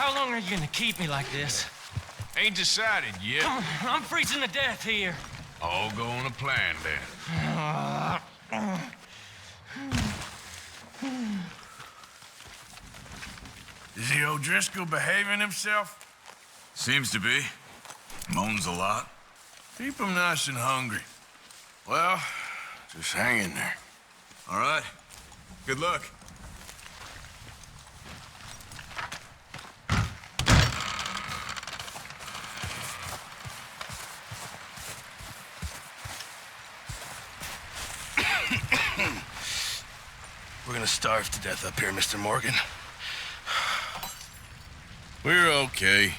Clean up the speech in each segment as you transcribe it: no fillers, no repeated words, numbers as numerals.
How long are you gonna keep me like this? Ain't decided yet. I'm freezing to death here. All go on a plan, then. Is the O'Driscoll behaving himself? Seems to be. Moans a lot. Keep him nice and hungry. Well, just hang in there. All right. Good luck. We're gonna starve to death up here, Mr. Morgan. We're okay.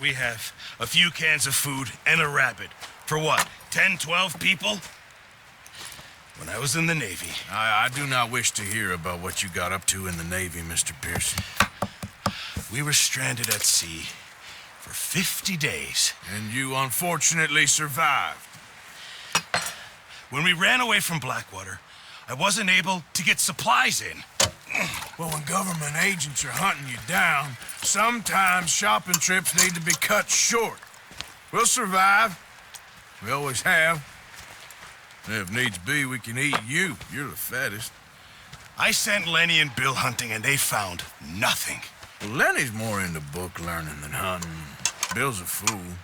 We have a few cans of food and a rabbit. For what, 10, 12 people? When I was in the Navy... I do not wish to hear about what you got up to in the Navy, Mr. Pearson. We were stranded at sea for 50 days. And you unfortunately survived. When we ran away from Blackwater, I wasn't able to get supplies in. Well, when government agents are hunting you down, sometimes shopping trips need to be cut short. We'll survive. We always have. And if needs be, we can eat you. You're the fattest. I sent Lenny and Bill hunting, and they found nothing. Well, Lenny's more into book learning than hunting. Bill's a fool.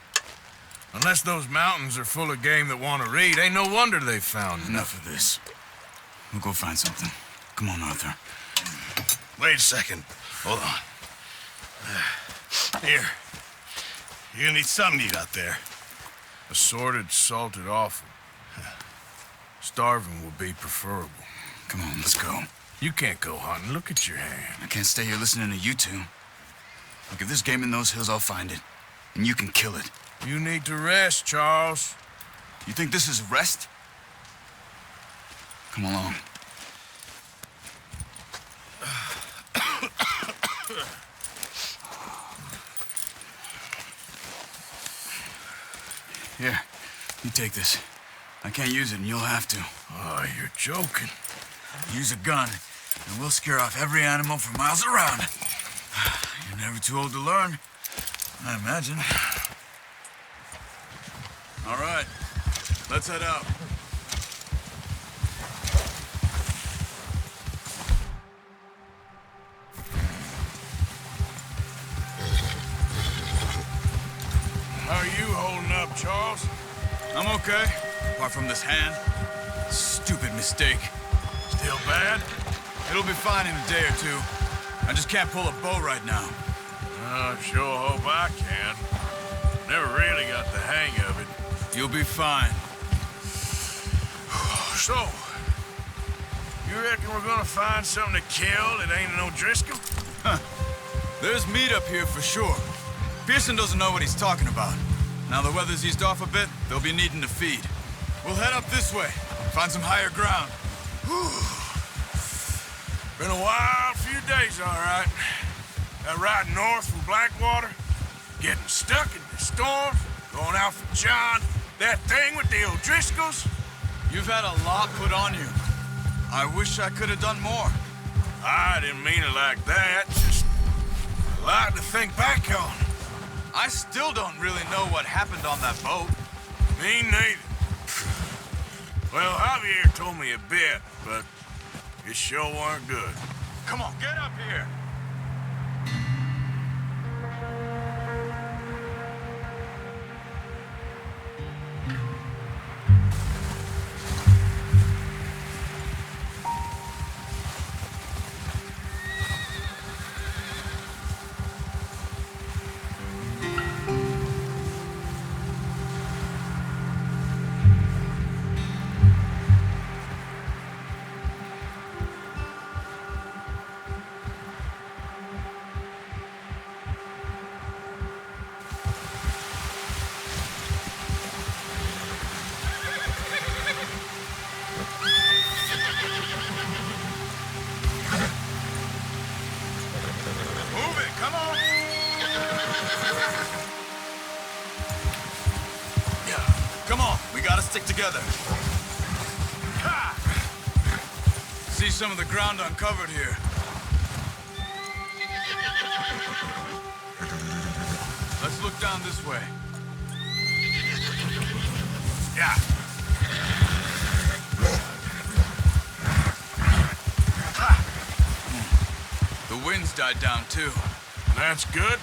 Unless those mountains are full of game that want to read, ain't no wonder they found Enough of this. We'll go find something. Come on, Arthur. Wait a second. Hold on. Here. You're gonna need something to eat out there. Assorted, salted offal. Starving will be preferable. Come on, let's go. You can't go hunting. Look at your hand. I can't stay here listening to you two. Look, if there's game in those hills, I'll find it. And you can kill it. You need to rest, Charles. You think this is rest? Come along. Here, you take this. I can't use it, and you'll have to. Oh, you're joking. Use a gun, and we'll scare off every animal for miles around. You're never too old to learn, I imagine. All right, let's head out. How are you holding up, Charles? I'm okay, apart from this hand. Stupid mistake. Still bad? It'll be fine in a day or two. I just can't pull a bow right now. I sure hope I can. Never really got the hang of it. You'll be fine. So, you reckon we're gonna find something to kill that ain't an O'Driscoll? Huh. There's meat up here for sure. Pearson doesn't know what he's talking about. Now the weather's eased off a bit, they'll be needing to feed. We'll head up this way, find some higher ground. Been a wild few days, all right. That ride north from Blackwater, getting stuck in the storm, going out for John, that thing with the O'Driscolls. You've had a lot put on you. I wish I could have done more. I didn't mean it like that, just a lot to think back on. I still don't really know what happened on that boat. Me neither. Well, Javier told me a bit, but it sure weren't good. Come on, get up here. Stick together. See some of the ground uncovered here. Let's look down this way. Yeah. The wind's died down too. That's good.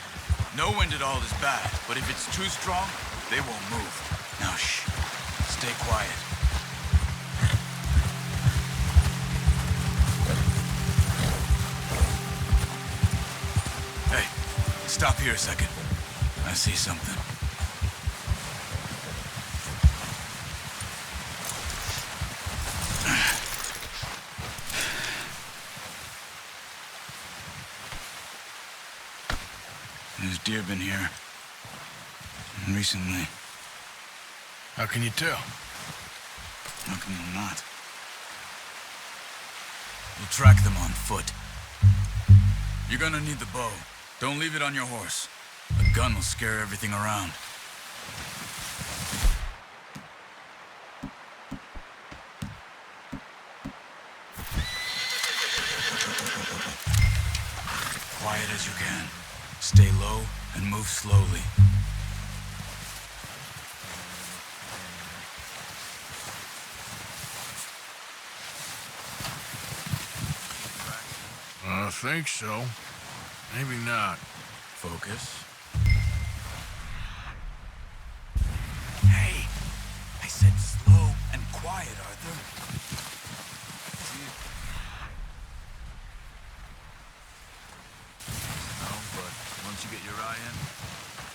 No wind at all is bad, but if it's too strong, they won't move. Now shh. Stay quiet. Hey, stop here a second. I see something. There's deer been here. Recently. How can you tell? How can you not? We'll track them on foot. You're gonna need the bow. Don't leave it on your horse. A gun will scare everything around. Quiet as you can. Stay low and move slowly. I think so. Maybe not. Focus. Hey! I said slow and quiet, Arthur. No, but once you get your eye in,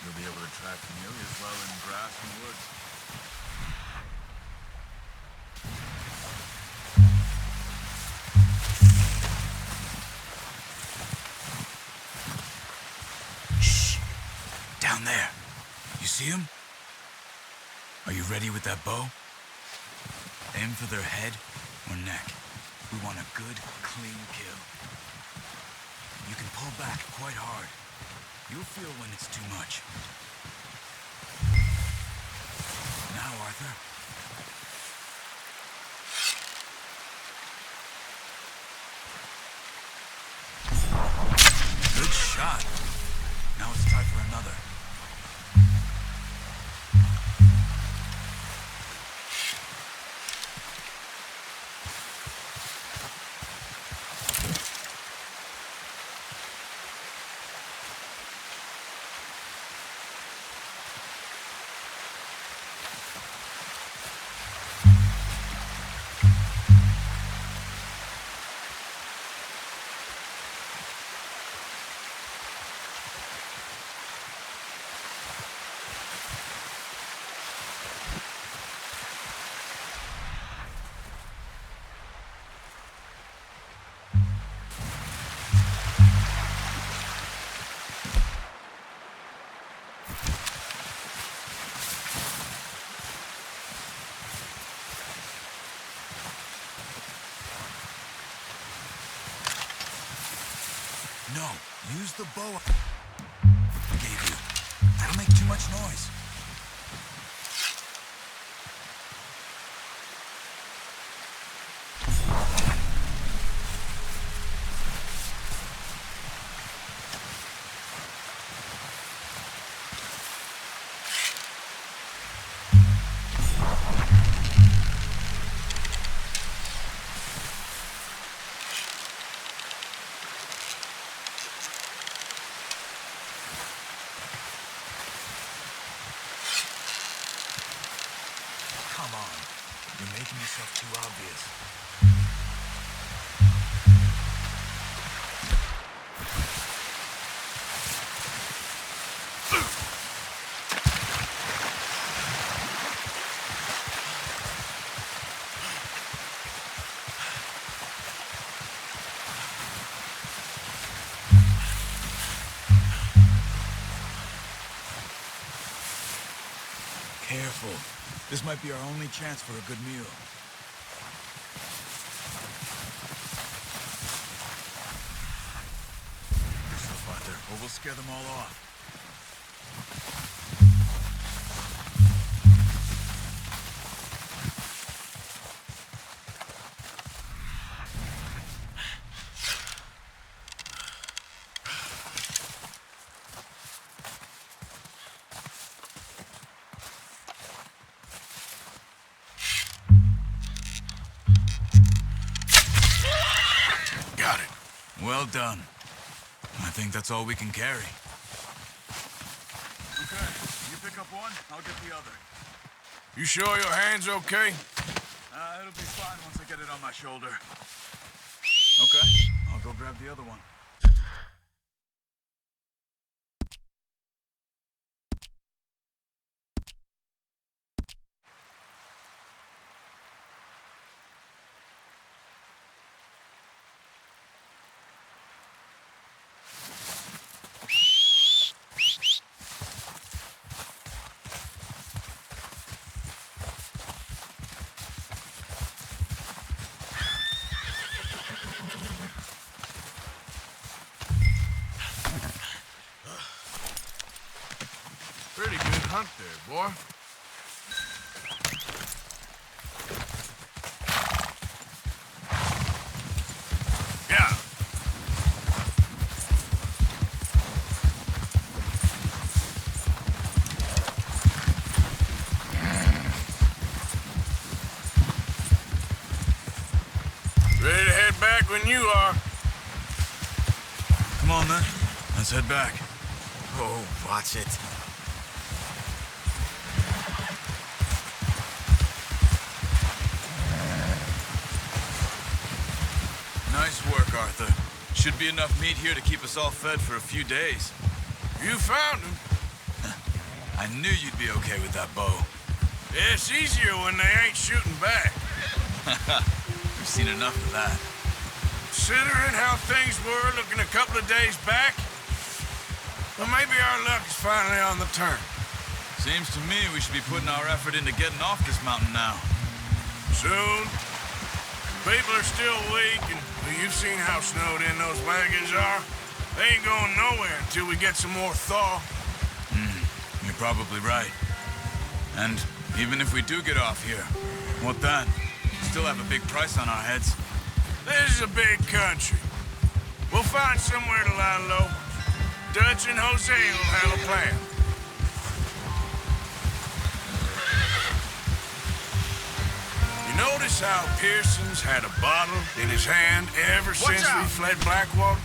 you'll be able to track them nearly as well in grass and woods. Down there. You see him? Are you ready with that bow? Aim for their head or neck. We want a good, clean kill. You can pull back quite hard. You'll feel when it's too much. Now, Arthur. Good shot. Now it's time for another. No, use the bow I gave you. That'll make too much noise. Come on. You're making yourself too obvious. Careful. This might be our only chance for a good meal. Yourself, Arthur, or we'll scare them all off. Well done. I think that's all we can carry. Okay, you pick up one, I'll get the other. You sure your hand's okay? It'll be fine once I get it on my shoulder. Okay, I'll go grab the other one. Pretty good hunt there, boy. Yeah. Ready to head back when you are. Come on, then. Let's head back. Oh, watch it. Nice work, Arthur. Should be enough meat here to keep us all fed for a few days. You found him. I knew you'd be okay with that bow. It's easier when they ain't shooting back. We've seen enough of that. Considering how things were looking a couple of days back, well, maybe our luck is finally on the turn. Seems to me we should be putting our effort into getting off this mountain now. Soon. People are still weak, and well, you've seen how snowed in those wagons are. They ain't going nowhere until we get some more thaw. You're probably right. And even if we do get off here, what then? Still have a big price on our heads. This is a big country. We'll find somewhere to lie low. Dutch and Jose will have a plan. You notice how Pearson's had a bottle in his hand ever since we fled Blackwater?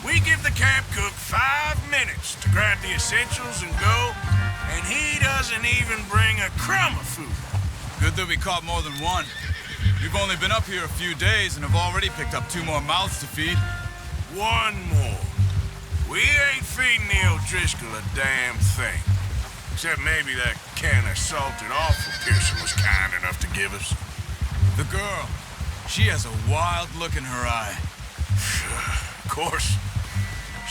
We give the camp cook 5 minutes to grab the essentials and go, and he doesn't even bring a crumb of food. Good that we caught more than one. We've only been up here a few days and have already picked up 2 more mouths to feed. One more. We ain't feeding the O'Driscoll a damn thing. Except maybe that can of salted offal Pearson was kind enough to give us. The girl, she has a wild look in her eye. Of course.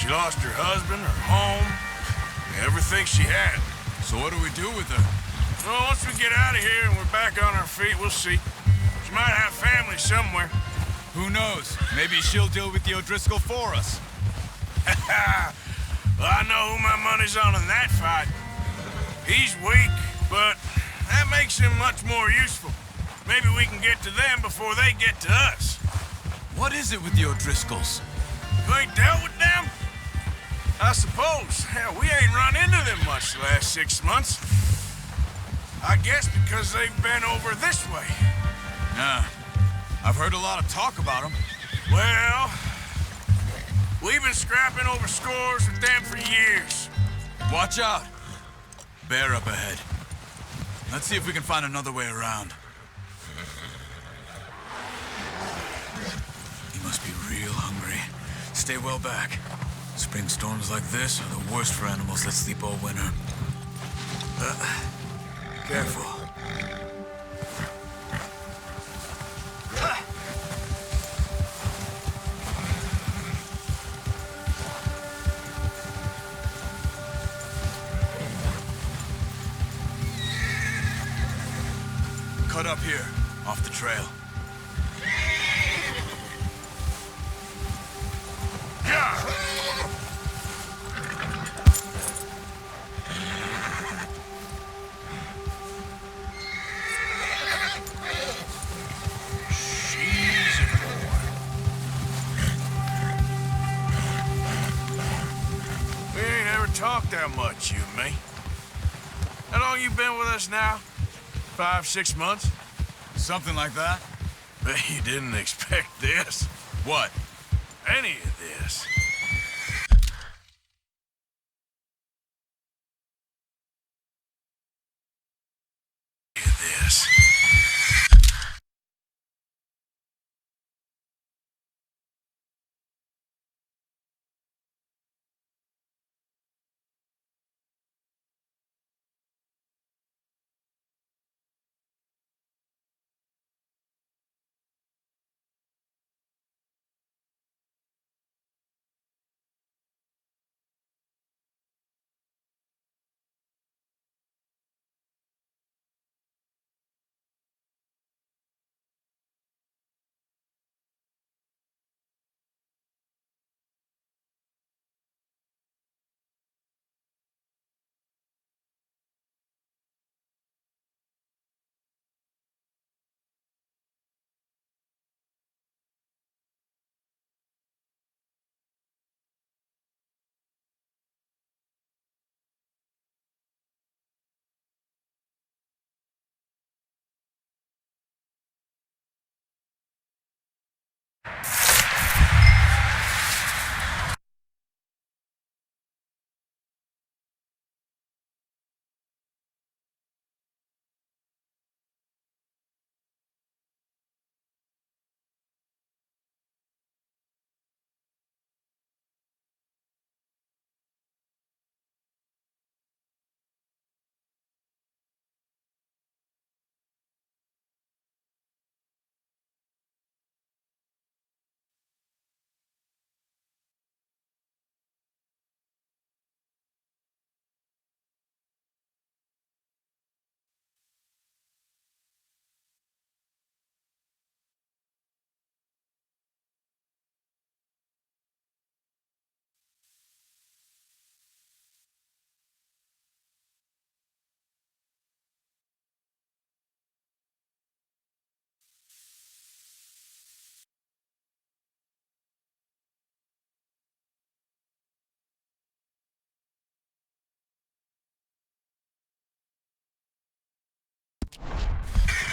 She lost her husband, her home, everything she had. So what do we do with her? Well, once we get out of here and we're back on our feet, we'll see. She might have family somewhere. Who knows? Maybe she'll deal with the O'Driscoll for us. Well, I know who my money's on in that fight. He's weak, but that makes him much more useful. Maybe we can get to them before they get to us. What is it with the O'Driscolls? You ain't dealt with them? I suppose. Hell, we ain't run into them much the last 6 months. I guess because they've been over this way. Yeah. I've heard a lot of talk about them. Well, we've been scrapping over scores with them for years. Watch out. Bear up ahead. Let's see if we can find another way around. He must be real hungry. Stay well back. Spring storms like this are the worst for animals that sleep all winter. Careful. Cut up here, off the trail. Talk that much, you and me. How long you been with us now? 5, 6 months? Something like that. Bet you didn't expect this. What? any of this. This.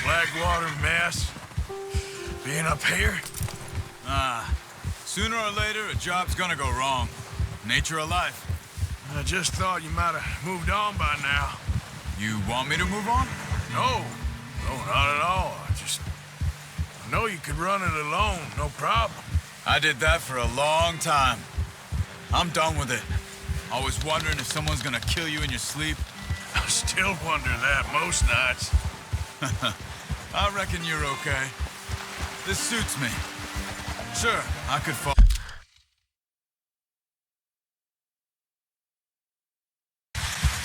Blackwater mess. Being up here? Sooner or later, a job's gonna go wrong. Nature of life. I just thought you might have moved on by now. You want me to move on? No, not at all. I know you could run it alone, no problem. I did that for a long time. I'm done with it. Always wondering if someone's gonna kill you in your sleep. I still wonder that most nights. I reckon you're okay. This suits me. Sure, I could fall.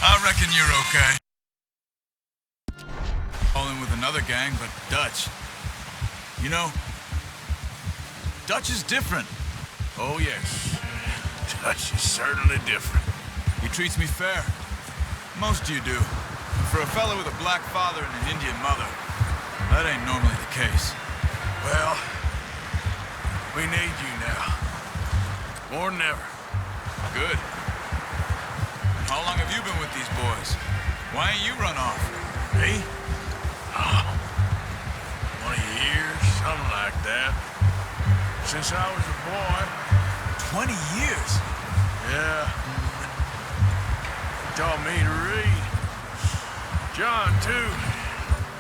I reckon you're okay. Fall in with another gang, but Dutch. You know, Dutch is different. Oh, yes. Dutch is certainly different. He treats me fair. Most of you do. But for a fella with a black father and an Indian mother, that ain't normally the case. Well, we need you now. More than ever. Good. How long have you been with these boys? Why ain't you run off? Me? Oh, 20 years, something like that. Since I was a boy. 20 years? Yeah. He taught me to read. John, too.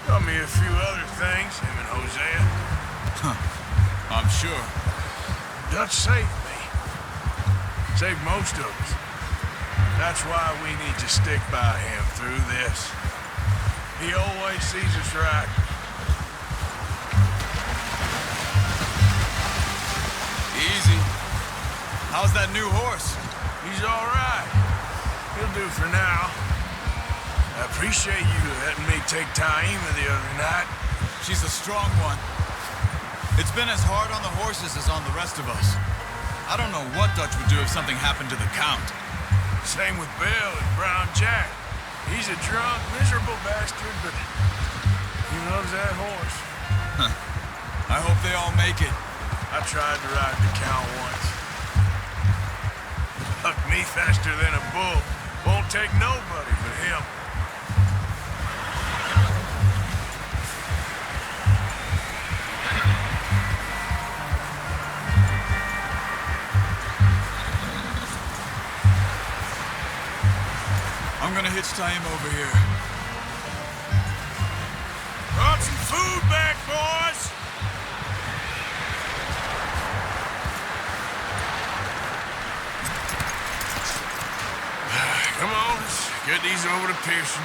Taught me a few other things, him and Hosea. I'm sure. Dutch saved me. Saved most of us. That's why we need to stick by him through this. He always sees us right. Easy. How's that new horse? He's all right. He'll do for now. I appreciate you letting me take Taima the other night. She's a strong one. It's been as hard on the horses as on the rest of us. I don't know what Dutch would do if something happened to the Count. Same with Bill and Brown Jack. He's a drunk, miserable bastard, but he loves that horse. I hope they all make it. I tried to ride the Count once. Hucked me faster than a bull. Won't take nobody but him. gonna hitch tie him over here. Brought some food back, boys! Come on, let's get these over to Pearson.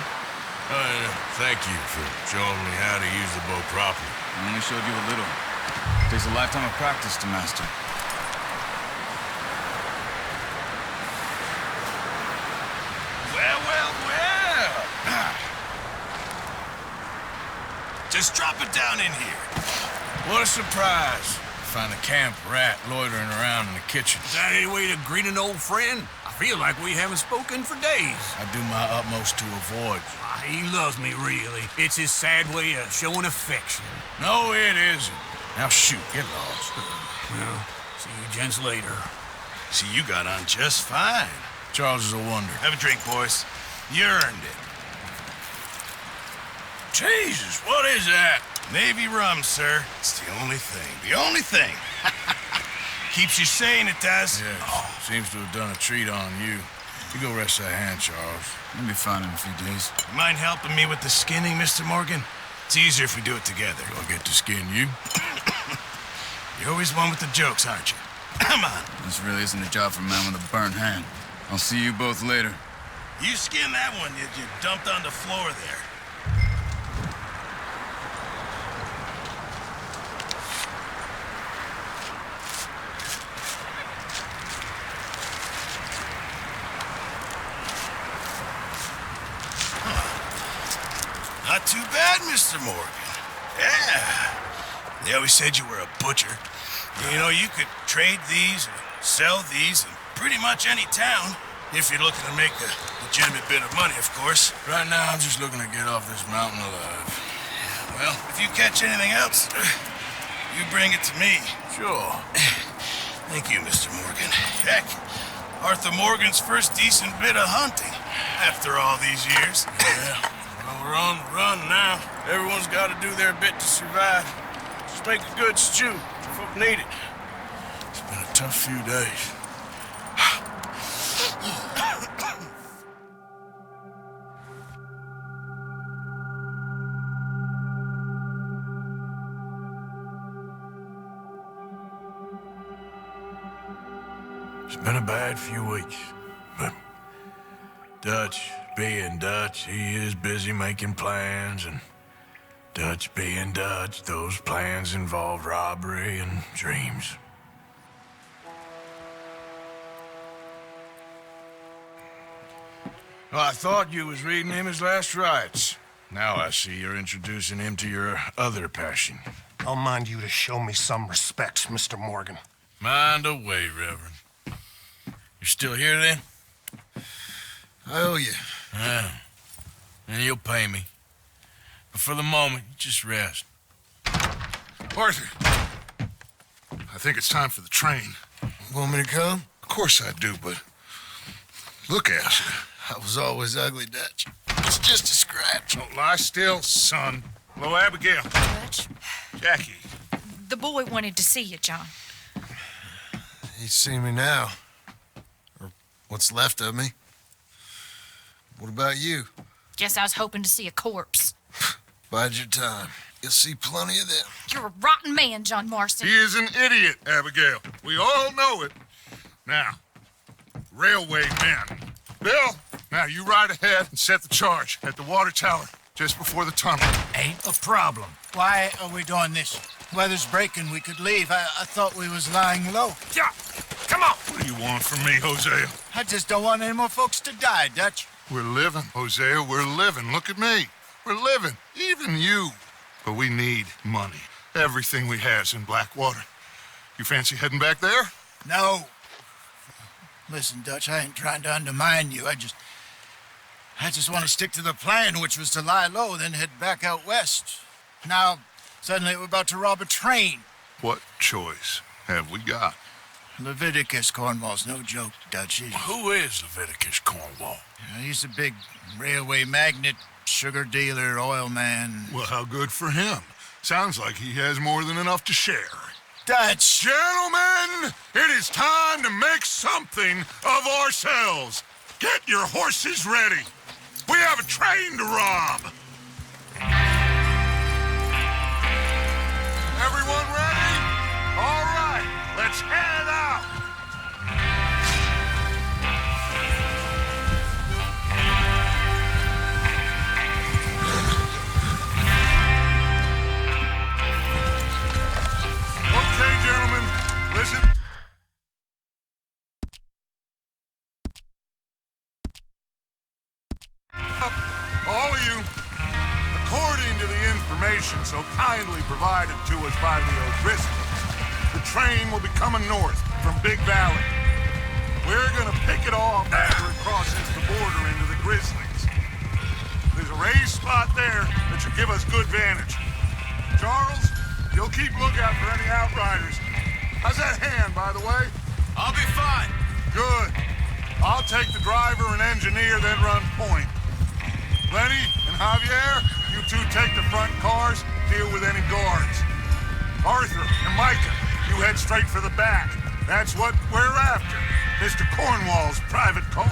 Thank you for showing me how to use the bow properly. I only showed you a little. Takes a lifetime of practice to master. Well. Just drop it down in here. What a surprise. Find a camp rat loitering around in the kitchen. Is that any way to greet an old friend? I feel like we haven't spoken for days. I do my utmost to avoid. He loves me, really. It's his sad way of showing affection. No, it isn't. Now shoot, get lost. Well, see you gents later. See, you got on just fine. Charles is a wonder. Have a drink, boys. You earned it. Jesus, what is that? Navy rum, sir. It's the only thing. The only thing. Keeps you sane, it does. Yes, seems to have done a treat on you. You go rest that hand, Charles. You'll be fine in a few days. You mind helping me with the skinning, Mr. Morgan? It's easier if we do it together. Do I get to skin you? You're always one with the jokes, aren't you? Come on. This really isn't a job for a man with a burnt hand. I'll see you both later. You skinned that one that you dumped on the floor there. Not too bad, Mr. Morgan. Yeah. They always said you were a butcher. You know, you could trade these or sell these in pretty much any town, if you're looking to make a legitimate bit of money, of course. Right now, I'm just looking to get off this mountain alive. Well, if you catch anything else, you bring it to me. Sure. Thank you, Mr. Morgan. Heck, Arthur Morgan's first decent bit of hunting after all these years. Yeah. Well, we're on the run now. Everyone's got to do their bit to survive. Just make a good stew. Folk need it. It's been a tough few days. It's been a bad few weeks, but Dutch being Dutch, he is busy making plans, and Dutch being Dutch, those plans involve robbery and dreams. Well, I thought you was reading him his last rites. Now I see you're introducing him to your other passion. I'll mind you to show me some respect, Mr. Morgan. Mind away, Reverend. You're still here, then? I owe you. Yeah. And you'll pay me. But for the moment, just rest. Arthur, I think it's time for the train. Want me to come? Of course I do, but look at you. I was always ugly, Dutch. It's just a scratch. Don't lie still, son. Hello, Abigail. Dutch, Jackie. the boy wanted to see you, John. He's seen me now. Or what's left of me. What about you? Guess I was hoping to see a corpse. Bide your time. You'll see plenty of them. You're a rotten man, John Marston. He is an idiot, Abigail. We all know it. Now, railway men. Bill, now you ride ahead and set the charge at the water tower just before the tunnel. Ain't a problem. Why are we doing this? Weather's breaking. We could leave. I thought we was lying low. Yeah, come on. What do you want from me, Hosea? I just don't want any more folks to die, Dutch. We're living, Hosea. We're living. Look at me. We're living. Even you. But we need money. Everything we has in Blackwater. You fancy heading back there? No. Listen, Dutch, I ain't trying to undermine you. I just want to stick to the plan, which was to lie low, then head back out west. Now, suddenly we're about to rob a train. What choice have we got? Leviticus Cornwall's no joke, Dutch. Who is Leviticus Cornwall? He's a big railway magnate, sugar dealer, oil man. Well, how good for him. Sounds like he has more than enough to share. Dutch! Gentlemen, it is time to make something of ourselves. Get your horses ready. train to rob. Everyone ready? All right, let's head out. Okay, gentlemen, listen. All of you, according to the information so kindly provided to us by the O'Driscolls, the train will be coming north from Big Valley. We're gonna pick it off after it crosses the border into the Grizzlies. There's a raised spot there that should give us good vantage. Charles, you'll keep lookout for any outriders. How's that hand, by the way? I'll be fine. Good. I'll take the driver and engineer, then run point. Lenny and Javier, you two take the front cars, deal with any guards. Arthur and Micah, you head straight for the back. That's what we're after. Mr. Cornwall's private car.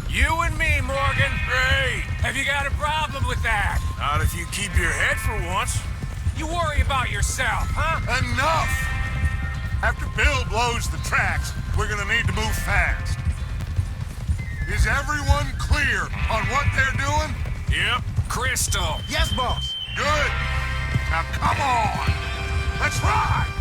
You and me, Morgan. Great. Have you got a problem with that? Not if you keep your head for once. You worry about yourself, huh? Enough! After Bill blows the tracks, we're gonna need to move fast. Is everyone clear on what they're doing? Yep. Crystal. Yes, boss. Good. Now come on. Let's ride.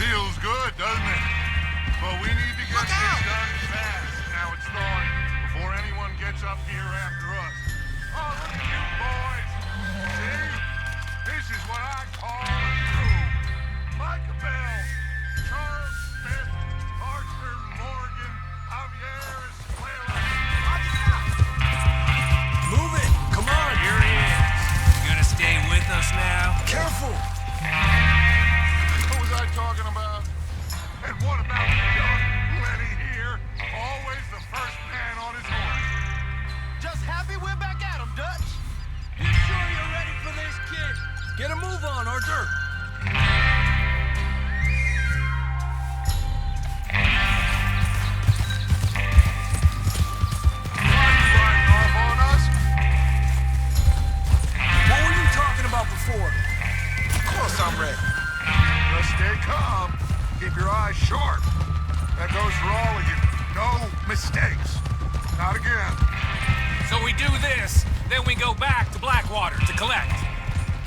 Feels good, doesn't it? But we need to get this done fast. Now it's thawing before anyone gets up here after us. Oh, look at you boys. See? This is what I call a crew. Micah Bell, Charles Smith, Arthur Morgan, Javier Escuela. Move it. Come on. Here he is. You gonna stay with us now? Careful. What was I talking about? And what about young Lenny here? Always the first man on his horse. Just happy we're back at him, Dutch. You sure you're ready for this, kid? Get a move on, Arthur. Why are you riding off on us? What were you talking about before? Of course I'm ready. Just stay calm. Keep your eyes sharp. That goes for all of you. No mistakes. Not again. So we do this, then we go back to Blackwater to collect.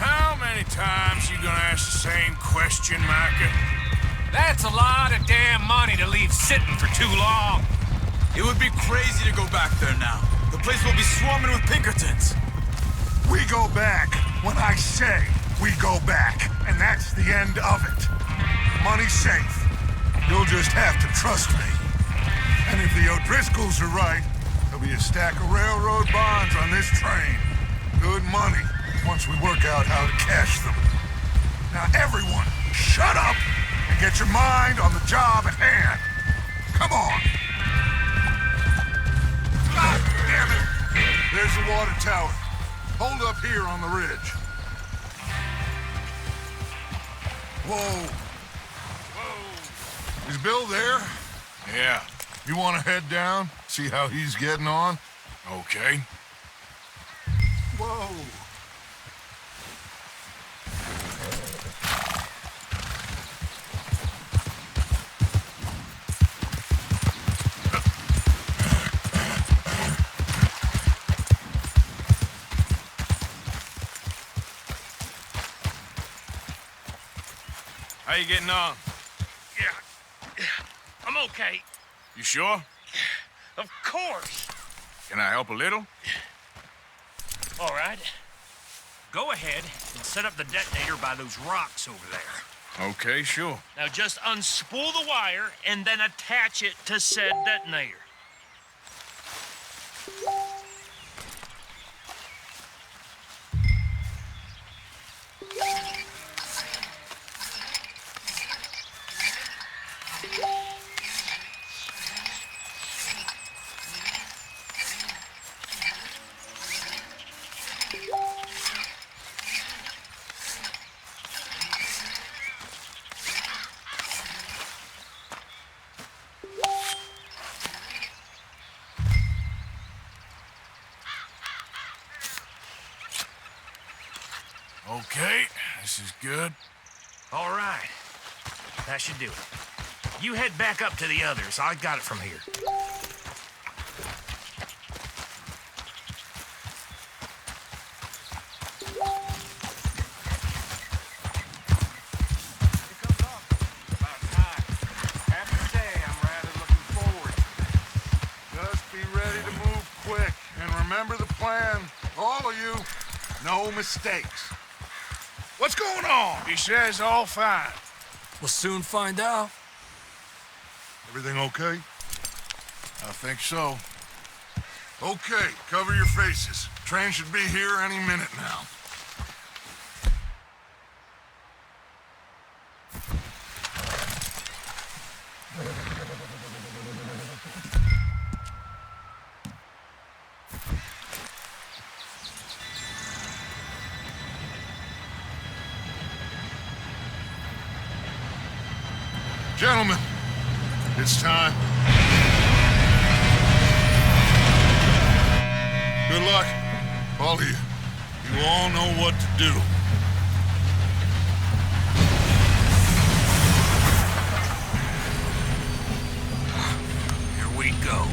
How many times you gonna ask the same question, Micah? That's a lot of damn money to leave sitting for too long. It would be crazy to go back there now. The place will be swarming with Pinkertons. We go back when I say we go back. And that's the end of it. Money's safe. You'll just have to trust me. And if the O'Driscolls are right, there'll be a stack of railroad bonds on this train. Good money, once we work out how to cash them. Now everyone, shut up and get your mind on the job at hand. Come on. God damn it. There's the water tower. Hold up here on the ridge. Whoa. Whoa. Is Bill there? Yeah. You want to head down, see how he's getting on? Okay. Whoa. How you getting on? Yeah. I'm okay. You sure? Of course. Can I help a little? All right. Go ahead and set up the detonator by those rocks over there. Okay, sure. Now just unspool the wire and then attach it to said detonator. Okay, this is good. All right. That should do it. You head back up to the others. I got it from here. Just be ready to move quick. And remember the plan. All of you, no mistakes. What's going on? He says all fine. We'll soon find out. Everything okay? I think so. Okay, cover your faces. Train should be here any minute now. Gentlemen, it's time. Good luck, all of you. You all know what to do. Here we go.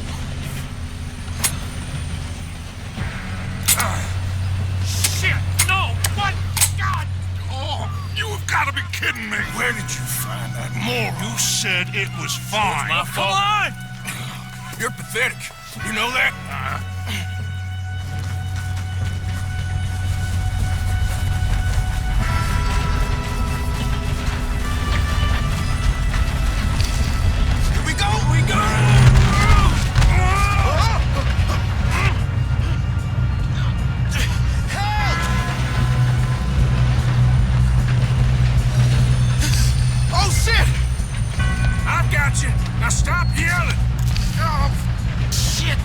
Shit! No! What? God! Oh, you have got to be kidding me. Where did you find that moron? You said it was fine. My Come fault. on! You're pathetic. You know that? Here we go! We go! Oh, shit! I've got you. Now stop yelling. Shit!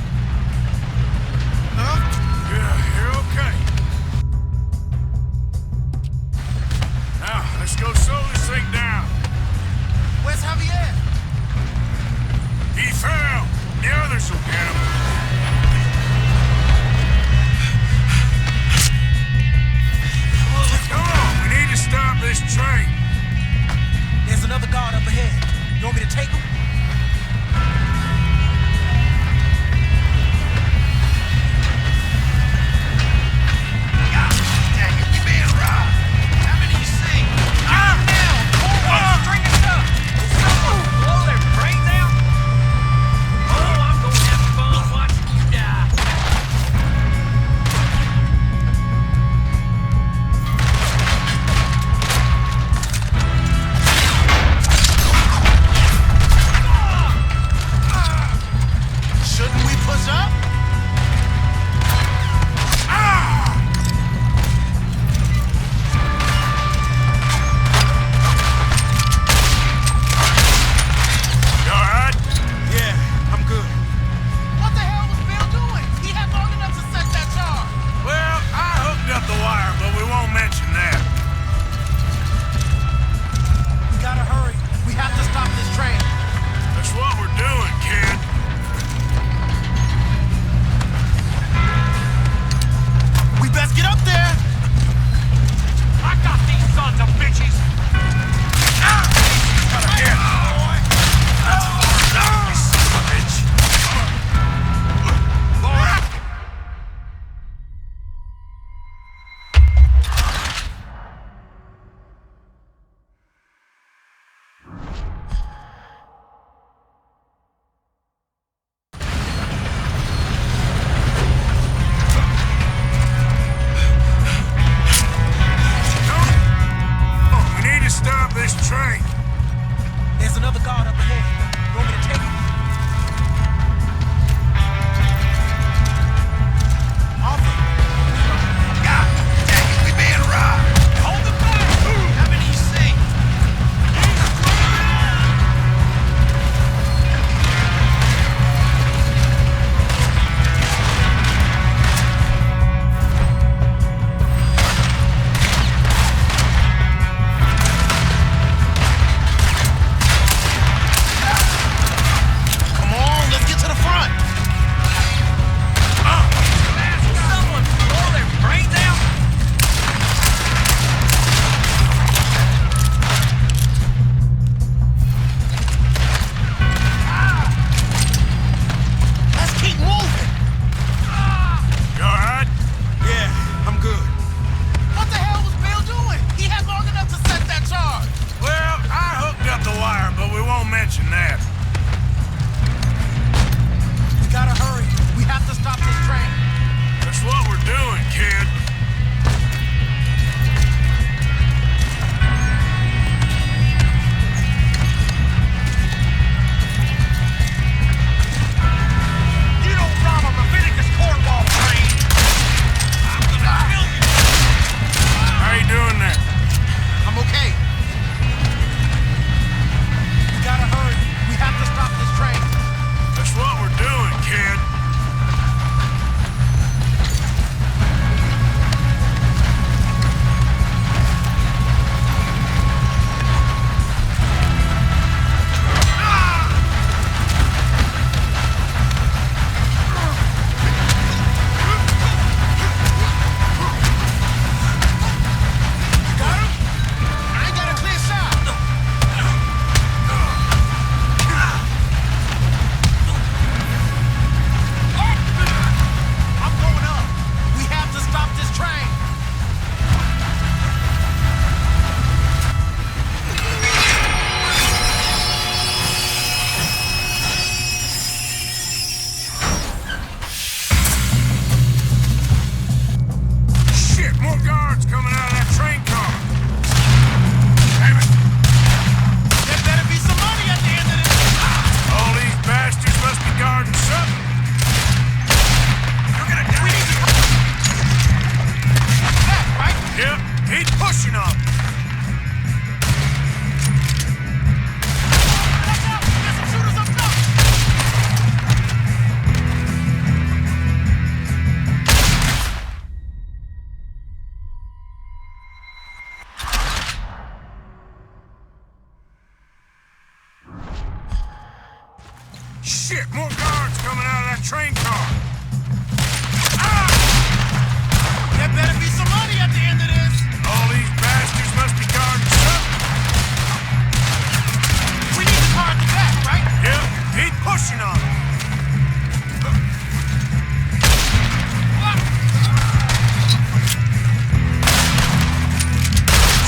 Shit, more guards coming out of that train car. There better be some money at the end of this. All these bastards must be guarding something. We need the car at the back, right? Yep, keep pushing on them.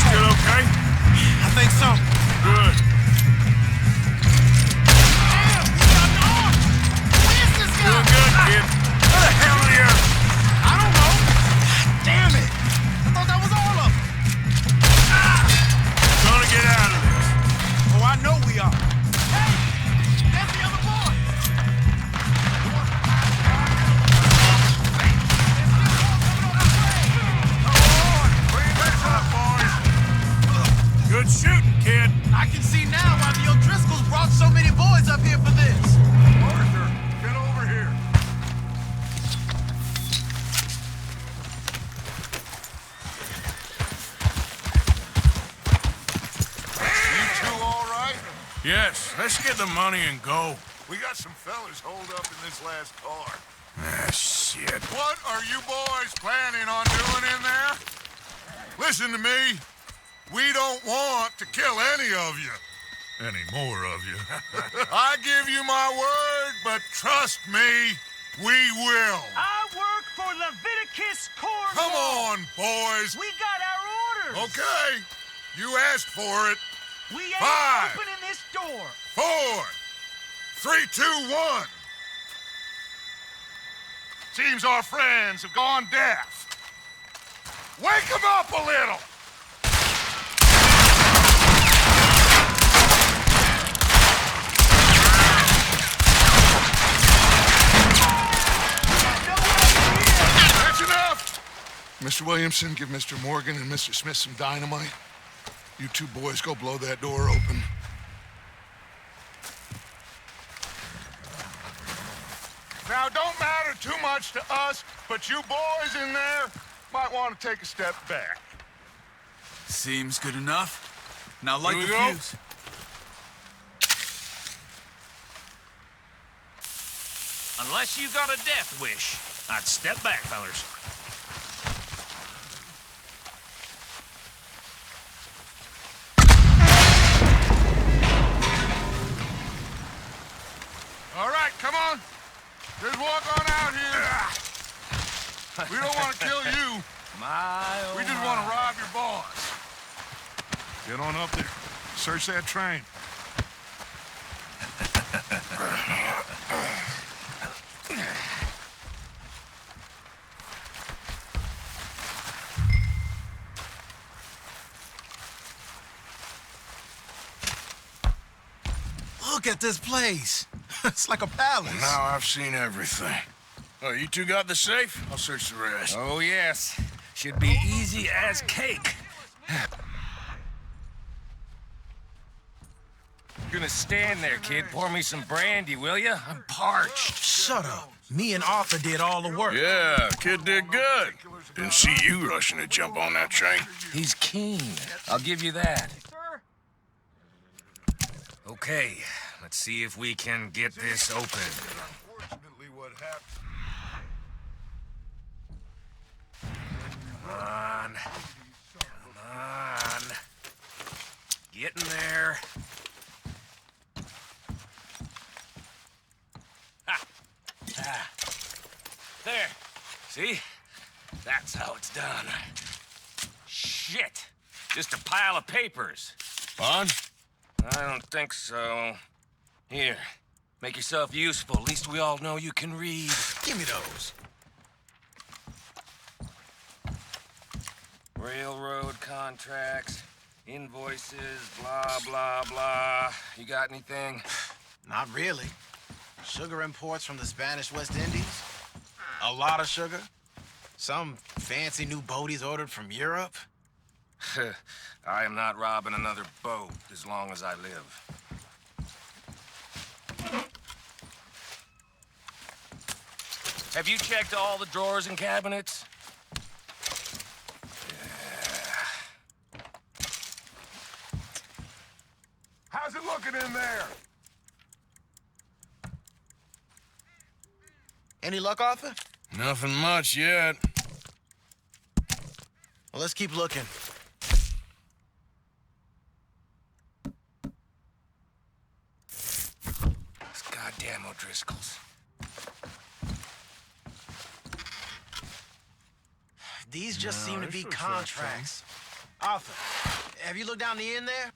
Still okay? I think so. Good. Damn, we got an arm. Who is this guy? Doing good, kid. Where the hell are you? I don't know. Damn it. I thought that was all of them. Gonna get out of this. Oh, I know we are. Hey, there's the other boy. Bring this up, boys. Good shooting, kid. I can see now why the O'Driscolls brought so many boys up here for this. Arthur, get over here. You two all right? Yes, let's get the money and go. We got some fellas holed up in this last car. Ah, shit. What are you boys planning on doing in there? Listen to me. We don't want to kill any of you. Any more of you. I give you my word, but trust me, we will. I work for Leviticus Corps. Come on, boys. We got our orders. Okay. You asked for it. We ain't 5, opening this door. 4, 3, 2, 1. Seems our friends have gone deaf. Wake them up a little. That's enough. Mr. Williamson, give Mr. Morgan and Mr. Smith some dynamite. You two boys go blow that door open. Now, don't matter too much to us, but you boys in there might want to take a step back. Seems good enough. Now light Here the we go. fuse. Unless you got a death wish, I'd step back, fellers. All right, come on. Just walk on out here. We don't want to kill you. We just want to rob your boss. Get on up there. Search that train. Look at this place. It's like a palace. Now I've seen everything. Oh, you two got the safe? I'll search the rest. Oh, yes. Should be easy as cake. Gonna stand there, kid. Pour me some brandy, will ya? I'm parched. Shut up. Me and Arthur did all the work. Yeah, kid did good. Didn't see you rushing to jump on that train. He's keen. I'll give you that. Okay, let's see if we can get this open. Unfortunately, what happened... Come on. Come on. Getting there. Ha! Ah. There. See? That's how it's done. Shit. Just a pile of papers. Bond? I don't think so. Here. Make yourself useful. At least we all know you can read. Give me those. Railroad contracts, invoices, blah, blah, blah. You got anything? Not really. Sugar imports from the Spanish West Indies. A lot of sugar. Some fancy new boat he's ordered from Europe. I am not robbing another boat as long as I live. Have you checked all the drawers and cabinets? How's it looking in there? Any luck, Arthur? Nothing much yet. Well, let's keep looking. Those goddamn O'Driscolls. These just seem to be contracts. Arthur, have you looked down the end there?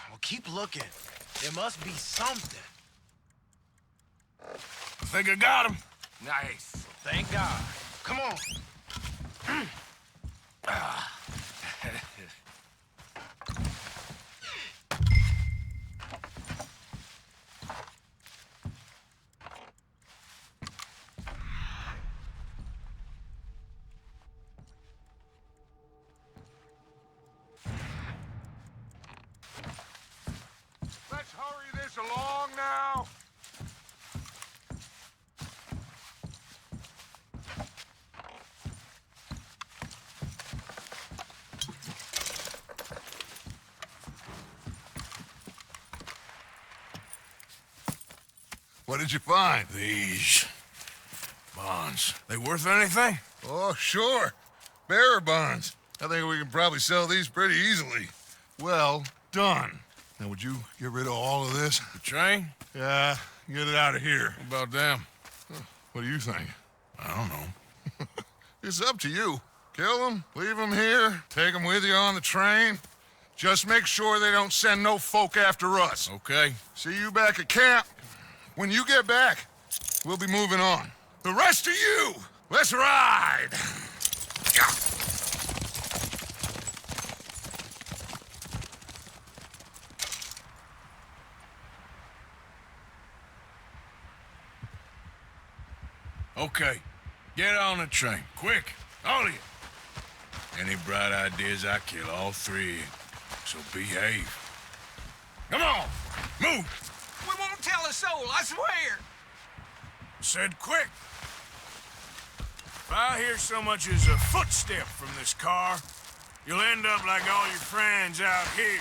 Well, keep looking. There must be something. I think I got him. Nice. Thank God. Come on. Let's hurry this along now. What did you find? These bonds. They worth anything? Oh, sure. Bearer bonds. I think we can probably sell these pretty easily. Well done. Now, would you get rid of all of this? The train? Yeah, get it out of here. What about them? What do you think? I don't know. It's up to you. Kill them, leave them here, take them with you on the train. Just make sure they don't send no folk after us. Okay. See you back at camp. When you get back, we'll be moving on. The rest of you, let's ride! Okay. Get on the train. Quick. All of you. Any bright ideas, I kill all three of you. So behave. Come on! Move! We won't tell a soul, I swear. Said quick. If I hear so much as a footstep from this car, you'll end up like all your friends out here.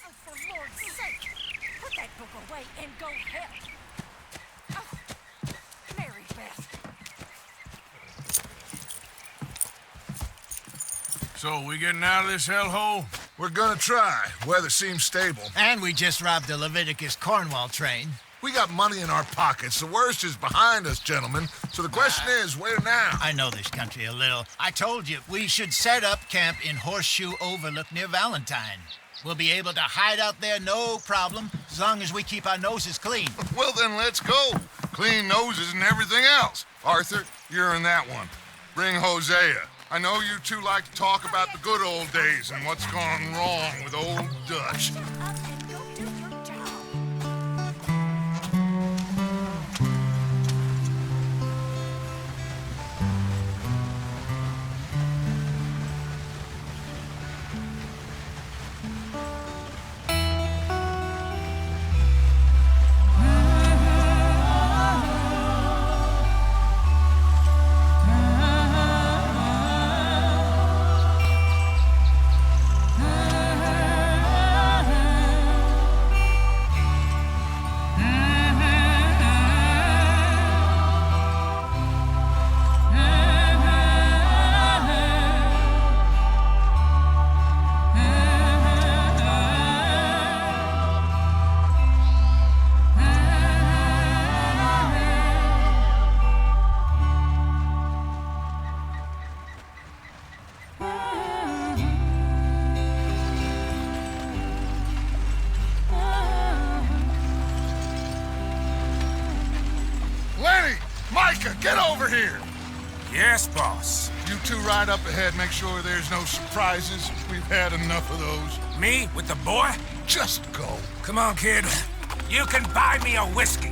Oh, for Lord's sake! Put that book away and go help! Oh, Mary Beth. So, we getting out of this hellhole? We're gonna try. Weather seems stable. And we just robbed the Leviticus Cornwall train. We got money in our pockets. The worst is behind us, gentlemen. So the question is, where now? I know this country a little. I told you, we should set up camp in Horseshoe Overlook near Valentine. We'll be able to hide out there, no problem, as long as we keep our noses clean. Well, then let's go. Clean noses and everything else. Arthur, you're in that one. Bring Hosea. I know you two like to talk about the good old days and what's gone wrong with old Dutch. Up and go do your job. Micah, get over here! Yes, boss. You two ride up ahead, make sure there's no surprises. We've had enough of those. Me with the boy? Just go. Come on, kid. You can buy me a whiskey.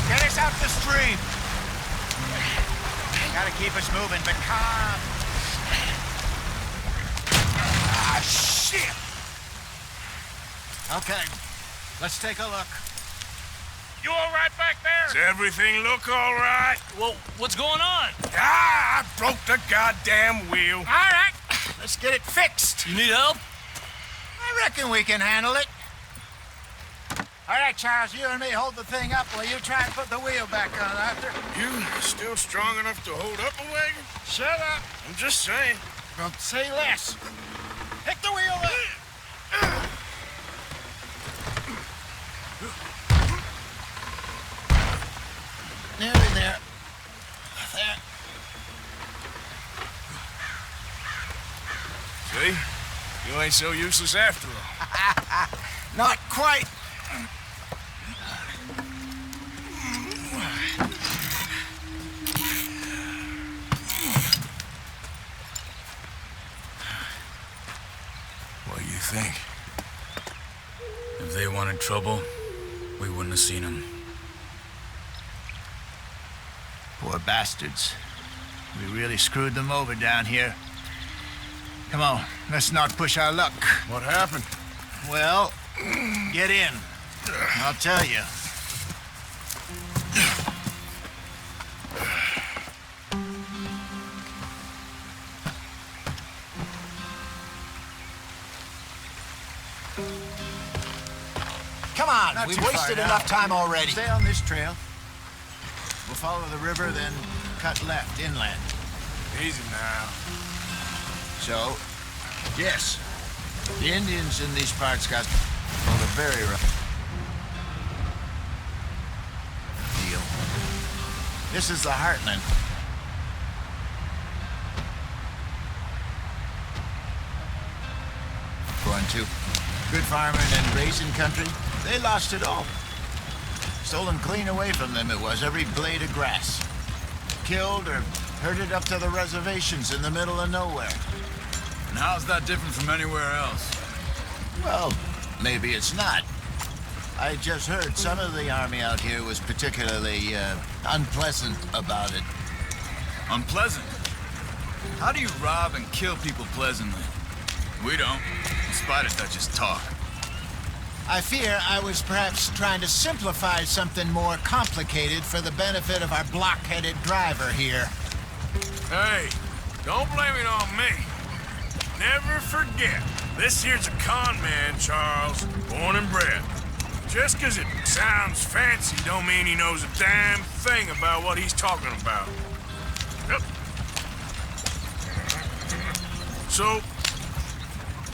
Get us out the stream. Gotta keep us moving, but calm. Ah, shit! Okay, let's take a look. You all right back there? Does everything look all right? Well, what's going on? Ah, I broke the goddamn wheel. All right, let's get it fixed. You need help? I reckon we can handle it. All right, Charles, you and me hold the thing up while you try and put the wheel back on, Arthur. You still strong enough to hold up a wagon? Shut up. I'm just saying. Don't say less. Pick the wheel up. Nearly there. There. See? You ain't so useless after all. Not quite. What do you think? If they wanted trouble, we wouldn't have seen them. Poor bastards. We really screwed them over down here. Come on, let's not push our luck. What happened? Well, get in. I'll tell you. Come on, Not we've too far wasted now. enough time already. Stay on this trail. We'll follow the river, then cut left, inland. Easy now. So, yes, the Indians in these parts got a very rough deal. This is the heartland. Going to good farming and grazing country, they lost it all. Stolen clean away from them it was, every blade of grass. Killed or herded up to the reservations in the middle of nowhere. And how's that different from anywhere else? Well, maybe it's not. I just heard some of the army out here was particularly unpleasant about it. Unpleasant? How do you rob and kill people pleasantly? We don't. In spite of Dutch's talk. I fear I was perhaps trying to simplify something more complicated for the benefit of our block-headed driver here. Hey, don't blame it on me. Never forget, this here's a con man, Charles, born and bred. Just 'cause it sounds fancy don't mean he knows a damn thing about what he's talking about. Yep. So,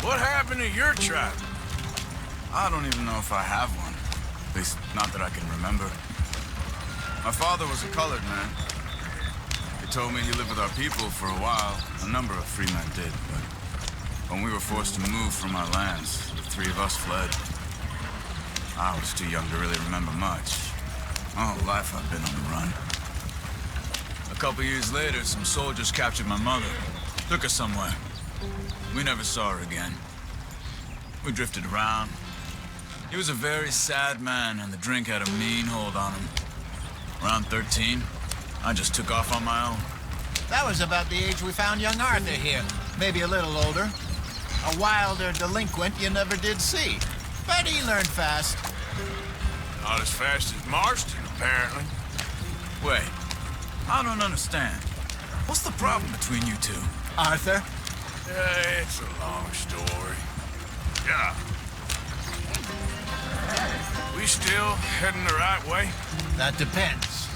what happened to your tribe? I don't even know if I have one. At least, not that I can remember. My father was a colored man. He told me he lived with our people for a while. A number of free men did, but when we were forced to move from our lands, the three of us fled. I was too young to really remember much. My whole life I've been on the run. A couple years later, some soldiers captured my mother. Took her somewhere. We never saw her again. We drifted around. He was a very sad man, and the drink had a mean hold on him. Around 13, I just took off on my own. That was about the age we found young Arthur here. Maybe a little older. A wilder delinquent you never did see. But he learned fast. Not as fast as Marston, apparently. Wait, I don't understand. What's the problem between you two? Arthur? It's a long story. Yeah. We still heading the right way? That depends.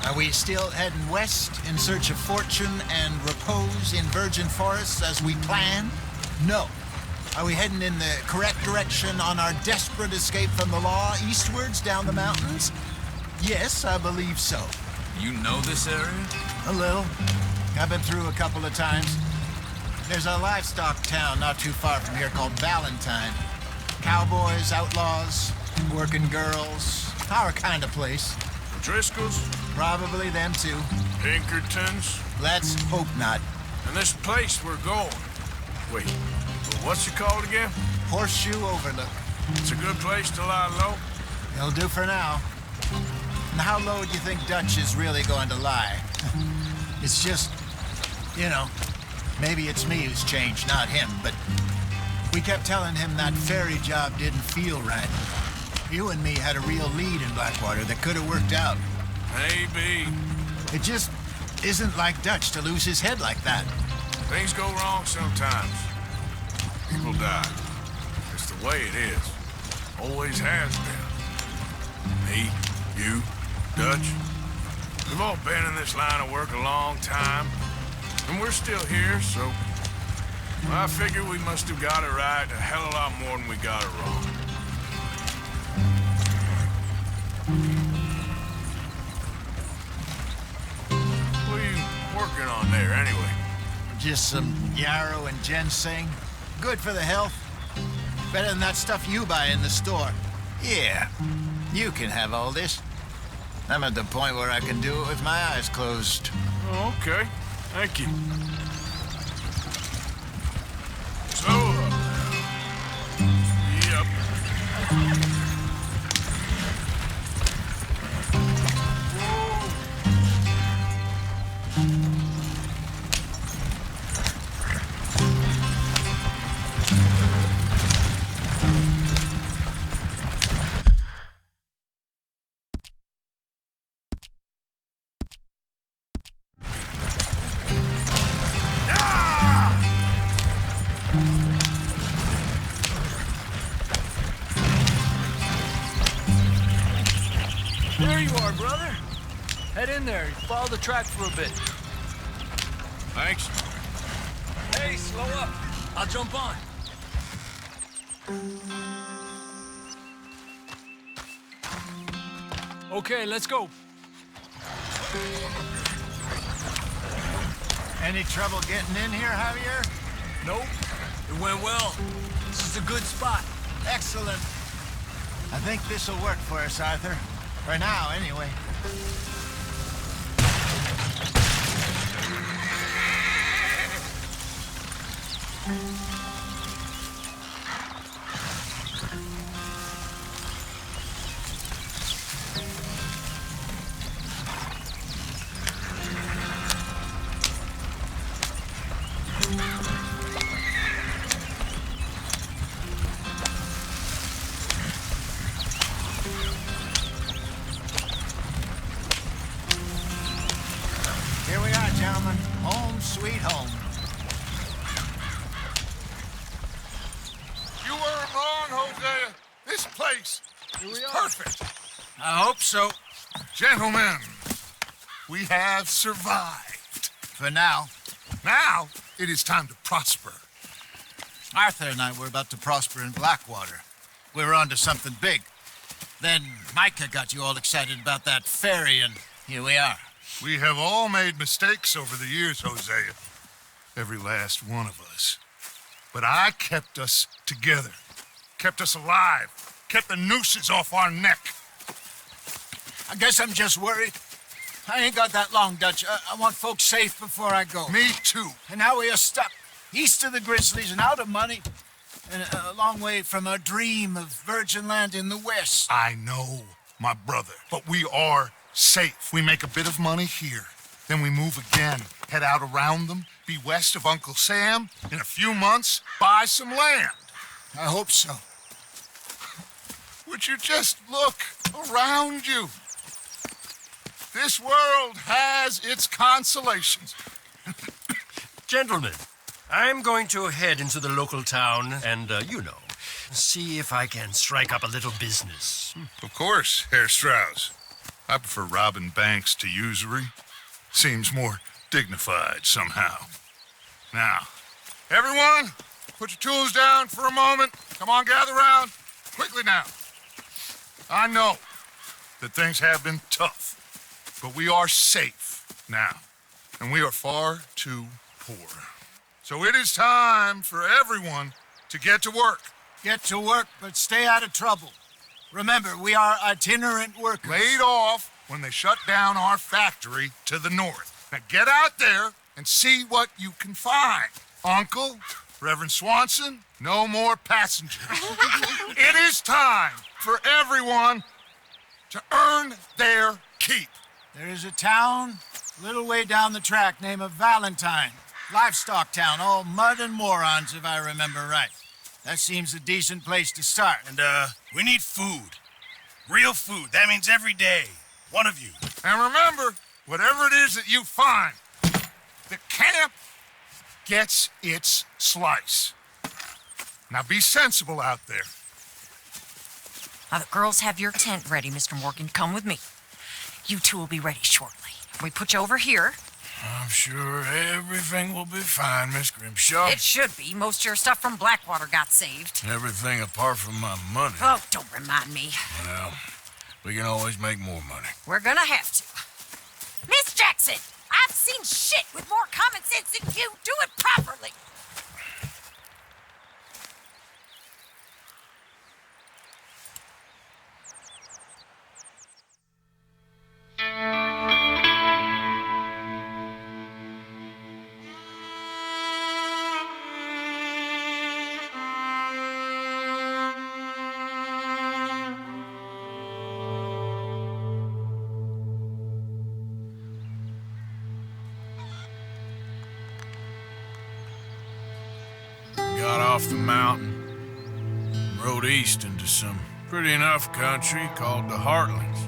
Are we still heading west in search of fortune and repose in virgin forests as we planned? No. Are we heading in the correct direction on our desperate escape from the law eastwards down the mountains? Yes, I believe so. You know this area? A little. I've been through a couple of times. There's a livestock town not too far from here called Valentine. Cowboys, outlaws, working girls, our kind of place. Driscoll's? Probably them too. Pinkertons? Let's hope not. And this place we're going. Wait, what's it called again? Horseshoe Overlook. It's a good place to lie low? It'll do for now. And how low do you think Dutch is really going to lie? It's just, you know, maybe it's me who's changed, not him, but we kept telling him that ferry job didn't feel right. You and me had a real lead in Blackwater that could have worked out. Maybe. It just isn't like Dutch to lose his head like that. Things go wrong sometimes. People die. It's the way it is. Always has been. Me, you, Dutch. We've all been in this line of work a long time. And we're still here, so... I figure we must have got it right a hell of a lot more than we got it wrong. What are you working on there, anyway? Just some yarrow and ginseng. Good for the health. Better than that stuff you buy in the store. Yeah, you can have all this. I'm at the point where I can do it with my eyes closed. Oh, okay. Thank you. So, yep. There you are, brother. Head in there. Follow the track for a bit. Thanks. Hey, slow up. I'll jump on. Okay, let's go. Any trouble getting in here, Javier? Nope. It went well. This is a good spot. Excellent. I think this'll work for us, Arthur. For now, anyway. Here we are, gentlemen. Home sweet home. You weren't wrong, Hosea. This place is perfect. I hope so. Gentlemen, we have survived. For now. Now, it is time to prosper. Arthur and I were about to prosper in Blackwater. We were onto something big. Then Micah got you all excited about that ferry, and here we are. We have all made mistakes over the years, Hosea. Every last one of us. But I kept us together. Kept us alive. Kept the nooses off our neck. I guess I'm just worried. I ain't got that long, Dutch. I want folks safe before I go. Me too. And now we are stuck east of the Grizzlies and out of money. And a long way from our dream of virgin land in the west. I know, my brother. But we are safe. We make a bit of money here. Then we move again. Head out around them. Be west of Uncle Sam. In a few months, buy some land. I hope so. Would you just look around you? This world has its consolations. Gentlemen, I'm going to head into the local town and, see if I can strike up a little business. Of course, Herr Strauss. I prefer robbing banks to usury. Seems more dignified somehow. Now, everyone, put your tools down for a moment. Come on, gather round. Quickly now. I know that things have been tough, but we are safe now, and we are far too poor. So it is time for everyone to get to work. Get to work, but stay out of trouble. Remember, we are itinerant workers. Laid off when they shut down our factory to the north. Now get out there and see what you can find. Uncle, Reverend Swanson, no more passengers. It is time for everyone to earn their keep. There is a town a little way down the track named Valentine. Livestock town, all mud and morons, if I remember right. That seems a decent place to start. And, we need food. Real food. That means every day. One of you. And remember, whatever it is that you find, the camp gets its slice. Now be sensible out there. Now the girls have your tent ready, Mr. Morgan. Come with me. You two will be ready shortly. We put you over here. I'm sure everything will be fine, Miss Grimshaw. It should be. Most of your stuff from Blackwater got saved. Everything apart from my money. Oh, don't remind me. Well, we can always make more money. We're gonna have to. Miss Jackson, I've seen shit with more common sense than you. Do it properly. Got off the mountain, rode east into some pretty enough country called the Heartlands.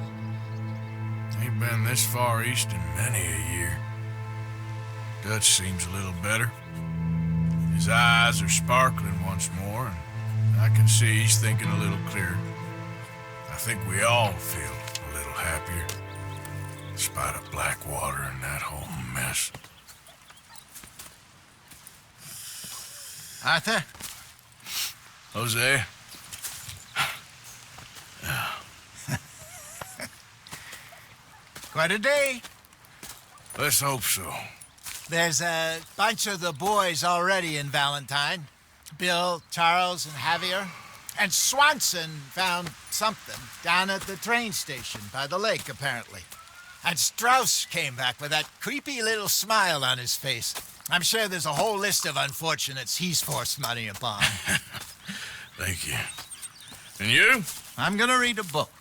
Ain't been this far east in many a year. Dutch seems a little better. His eyes are sparkling once more, and I can see he's thinking a little clearer. I think we all feel a little happier, in spite of Blackwater and that whole mess. Arthur? Jose? Quite a day. Let's hope so. There's a bunch of the boys already in Valentine. Bill, Charles, and Javier. And Swanson found something down at the train station by the lake, apparently. And Strauss came back with that creepy little smile on his face. I'm sure there's a whole list of unfortunates he's forced money upon. Thank you. And you? I'm gonna read a book.